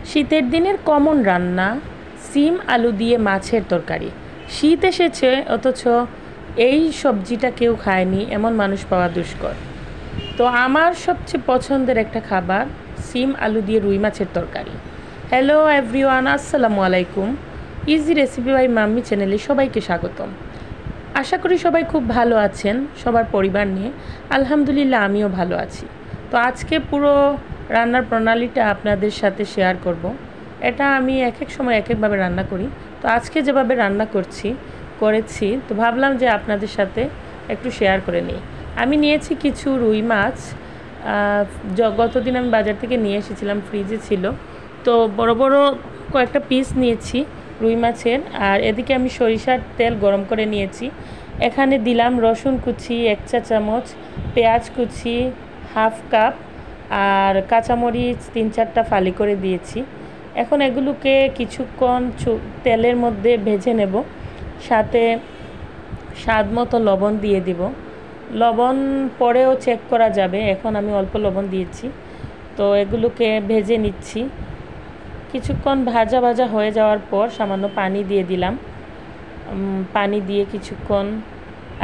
শীতের দিনের কমন রান্না সিম আলু দিয়ে মাছের তরকারি। শীত এসেছে অথচ এই সবজিটা কেউ খায়নি এমন মানুষ পাওয়া দুষ্কর। তো আমার সবচেয়ে পছন্দের একটা খাবার সিম আলু দিয়ে রুই মাছের তরকারি। হ্যালো এভরিওয়ান, আসসালামু আলাইকুম। ইজি রেসিপি বাই মাম্মি চ্যানেলে সবাইকে স্বাগতম। আশা করি সবাই খুব ভালো আছেন সবার পরিবার নিয়ে। আলহামদুলিল্লাহ আমিও ভালো আছি। তো আজকে পুরো রান্নার প্রণালীটা আপনাদের সাথে শেয়ার করব। এটা আমি এক এক সময় এক একভাবে রান্না করি। তো আজকে যেভাবে রান্না করেছি তো ভাবলাম যে আপনাদের সাথে একটু শেয়ার করে নিই। আমি নিয়েছি কিছু রুই মাছ। গতদিন আমি বাজার থেকে নিয়ে এসেছিলাম, ফ্রিজে ছিল। তো বড় বড় কয়েকটা পিস নিয়েছি রুই মাছের। আর এদিকে আমি সরিষার তেল গরম করে নিয়েছি। এখানে দিলাম রসুন কুচি 1 চা চামচ, পেঁয়াজ কুচি হাফ কাপ, আর কাঁচামরিচ 3-4টা ফালি করে দিয়েছি। এখন এগুলোকে কিছুক্ষণ তেলের মধ্যে ভেজে নেব। সাথে স্বাদ মতো লবণ দিয়ে দিব। লবণ পরেও চেক করা যাবে, এখন আমি অল্প লবণ দিয়েছি। তো এগুলোকে ভেজে নিচ্ছি। কিছুক্ষণ ভাজা ভাজা হয়ে যাওয়ার পর সামান্য পানি দিয়ে দিলাম। পানি দিয়ে কিছুক্ষণ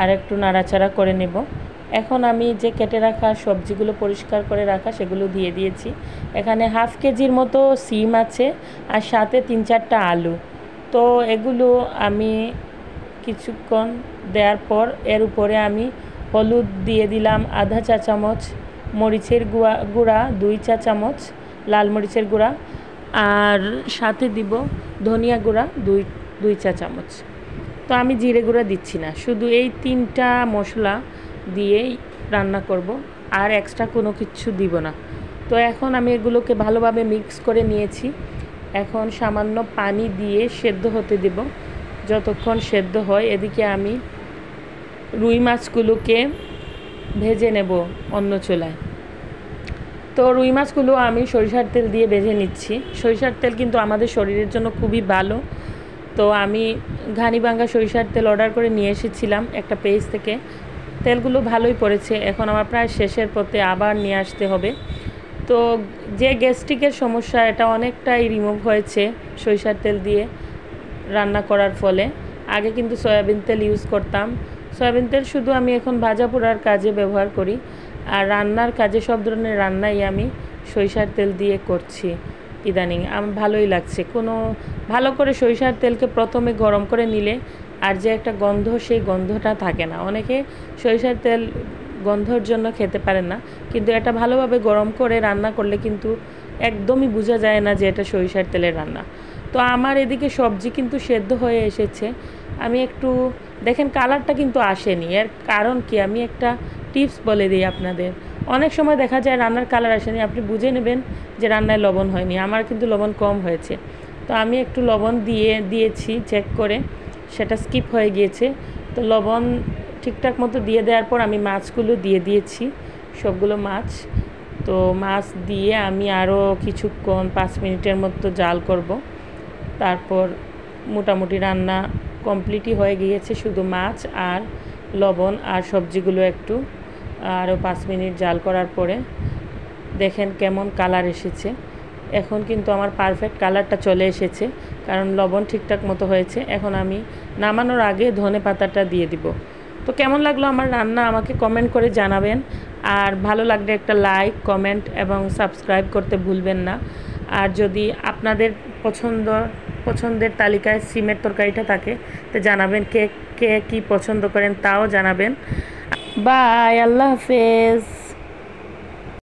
আর একটু নাড়াচাড়া করে নেব। এখন আমি যে কেটে রাখা সবজিগুলো পরিষ্কার করে রাখা সেগুলো দিয়ে দিয়েছি। এখানে হাফ কেজির মতো সিম আছে আর সাথে 3-4টা আলু। তো এগুলো আমি কিছুক্ষণ দেওয়ার পর এর উপরে আমি হলুদ দিয়ে দিলাম আধা চা চামচ, মরিচের গুঁড়া 2 চা চামচ, লাল মরিচের গুঁড়া, আর সাথে দিব ধনিয়া গুঁড়া 2 চা চামচ। তো আমি জিরে গুঁড়া দিচ্ছি না, শুধু এই 3টা মশলা দিয়েই রান্না করব, আর এক্সট্রা কোনো কিছু দিব না। তো এখন আমি এগুলোকে ভালোভাবে মিক্স করে নিয়েছি। এখন সামান্য পানি দিয়ে সেদ্ধ হতে দেব। যতক্ষণ সেদ্ধ হয় এদিকে আমি রুই মাছগুলোকে ভেজে নেব অন্য চুলায়। তো রুই মাছগুলো আমি সরিষার তেল দিয়ে ভেজে নিচ্ছি। সরিষার তেল কিন্তু আমাদের শরীরের জন্য খুবই ভালো। তো আমি ঘানিভাঙ্গা সরিষার তেল অর্ডার করে নিয়ে এসেছিলাম একটা পেজ থেকে। তেলগুলো ভালোই পড়েছে। এখন আমার প্রায় শেষের পথে আবার নিয়ে আসতে হবে। তো যে গ্যাস্ট্রিকের সমস্যা এটা অনেকটাই রিমুভ হয়েছে সরিষার তেল দিয়ে রান্না করার ফলে। আগে কিন্তু সয়াবিন তেল ইউজ করতাম। সয়াবিন তেল শুধু আমি এখন ভাজা পোড়ার কাজে ব্যবহার করি, আর রান্নার কাজে সব ধরনের রান্নাই আমি সরিষার তেল দিয়ে করছি ইদানিং। আমার ভালোই লাগছে। কোনো ভালো করে সরিষার তেলকে প্রথমে গরম করে নিলে আর যে একটা গন্ধ, সেই গন্ধটা থাকে না। অনেকে সরিষার তেল গন্ধর জন্য খেতে পারেন না, কিন্তু এটা ভালোভাবে গরম করে রান্না করলে কিন্তু একদমই বোঝা যায় না যে এটা সরিষার তেলের রান্না। তো আমার এদিকে সবজি কিন্তু সেদ্ধ হয়ে এসেছে। আমি একটু দেখেন কালারটা কিন্তু আসেনি। এর কারণ কি, আমি একটা টিপস বলে দিই আপনাদের। অনেক সময় দেখা যায় রান্নার কালার আসেনি, আপনি বুঝে নেবেন যে রান্নায় লবণ হয়নি। আমার কিন্তু লবণ কম হয়েছে। তো আমি একটু লবণ দিয়েছি চেক করে, সেটা স্কিপ হয়ে গিয়েছে। তো লবণ ঠিকঠাক মতো দিয়ে দেওয়ার পর আমি মাছগুলো দিয়ে দিয়েছি, সবগুলো মাছ। তো মাছ দিয়ে আমি আরও কিছুক্ষণ 5 মিনিটের মতো জাল করব। তারপর মোটামুটি রান্না কমপ্লিটই হয়ে গিয়েছে। শুধু মাছ আর লবণ আর সবজিগুলো একটু আরও 5 মিনিট জাল করার পরে দেখেন কেমন কালার এসেছে। এখন কিন্তু আমার পারফেক্ট কালারটা চলে এসেছে, কারণ লবণ ঠিকঠাক মতো হয়েছে। এখন আমি নামানোর আগে ধনে পাতাটা দিয়ে দিব। তো কেমন লাগলো আমার রান্না আমাকে কমেন্ট করে জানাবেন। আর ভালো লাগলে একটা লাইক, কমেন্ট এবং সাবস্ক্রাইব করতে ভুলবেন না। আর যদি আপনাদের পছন্দের তালিকায় সিমের তরকারিটা থাকে তো জানাবেন, কে কে কী পছন্দ করেন তাও জানাবেন। বাই, আল্লাহ হাফেজ।